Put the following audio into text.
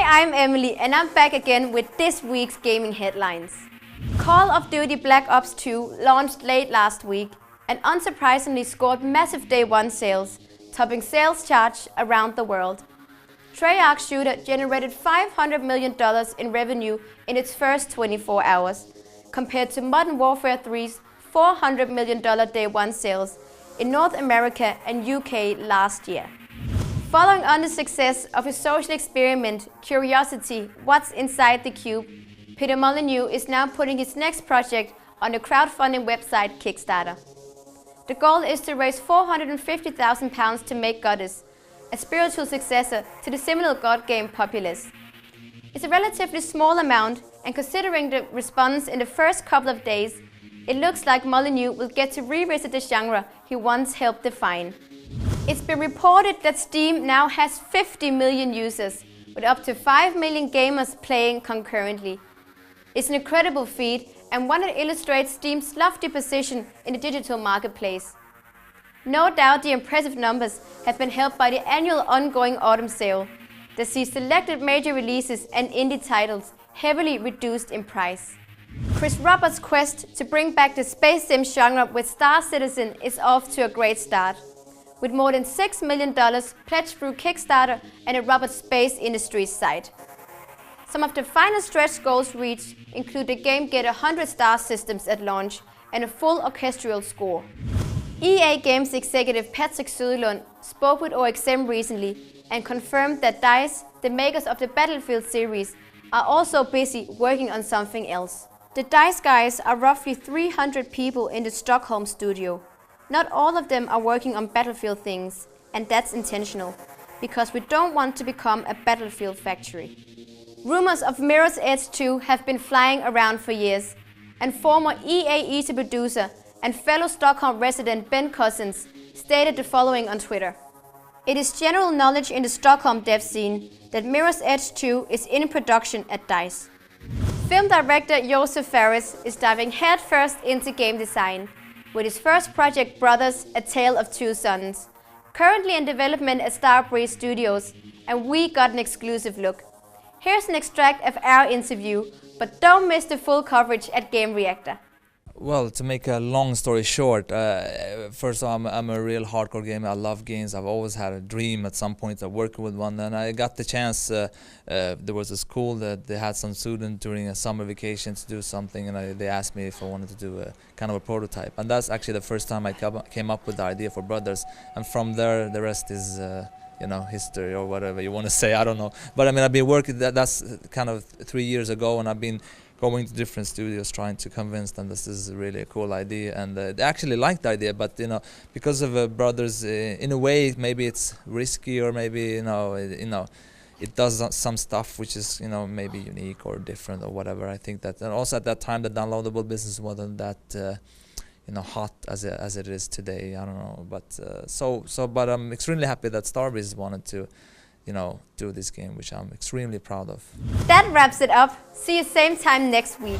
I'm Emily and I'm back again with this week's gaming headlines. Call of Duty Black Ops 2 launched late last week and unsurprisingly scored massive day one sales, topping sales charts around the world. Treyarch shooter generated $500 million in revenue in its first 24 hours, compared to Modern Warfare 3's $400 million day one sales in North America and UK last year. Following on the success of his social experiment, Curiosity, What's Inside the Cube, Peter Molyneux is now putting his next project on the crowdfunding website Kickstarter. The goal is to raise £450,000 to make Goddess, a spiritual successor to the seminal god game Populous. It's a relatively small amount, and considering the response in the first couple of days, it looks like Molyneux will get to revisit the genre he once helped define. It's been reported that Steam now has 50 million users, with up to 5 million gamers playing concurrently. It's an incredible feat and one that illustrates Steam's lofty position in the digital marketplace. No doubt the impressive numbers have been helped by the annual ongoing autumn sale that sees selected major releases and indie titles heavily reduced in price. Chris Roberts' quest to bring back the space sim genre with Star Citizen is off to a great start, with more than $6 million pledged through Kickstarter and the Roberts Space Industries site. Some of the final stretch goals reached include the game get 100 star systems at launch and a full orchestral score. EA Games executive Patrick Söderlund spoke with OXM recently and confirmed that DICE, the makers of the Battlefield series, are also busy working on something else. The DICE guys are roughly 300 people in the Stockholm studio. Not all of them are working on Battlefield things, and that's intentional, because we don't want to become a Battlefield factory. Rumors of Mirror's Edge 2 have been flying around for years, and former EA Easy producer and fellow Stockholm resident Ben Cousins stated the following on Twitter. It is general knowledge in the Stockholm dev scene that Mirror's Edge 2 is in production at DICE. Film director Josef Fares is diving headfirst into game design, with his first project Brothers, A Tale of Two Sons, currently in development at Starbreeze Studios, and we got an exclusive look. Here's an extract of our interview, but don't miss the full coverage at Game Reactor. Well, to make a long story short, first of all, I'm a real hardcore gamer. I love games. I've always had a dream at some point of working with one, and I got the chance. There was a school that they had some students during a summer vacation to do something, and they asked me if I wanted to do a kind of a prototype. And that's actually the first time I came up with the idea for Brothers, and from there the rest is history or whatever you want to say. I don't know, but I mean, I've been working. That's kind of 3 years ago, and I've been going to different studios trying to convince them this is really a cool idea, and they actually liked the idea. But because of Brothers, in a way, maybe it's risky, or maybe it does some stuff which is maybe unique or different or whatever. I think that, and also at that time, the downloadable business wasn't that hot as it is today. I don't know, but but I'm extremely happy that Starbreeze wanted to do this game, which I'm extremely proud of. That wraps it up. See you same time next week.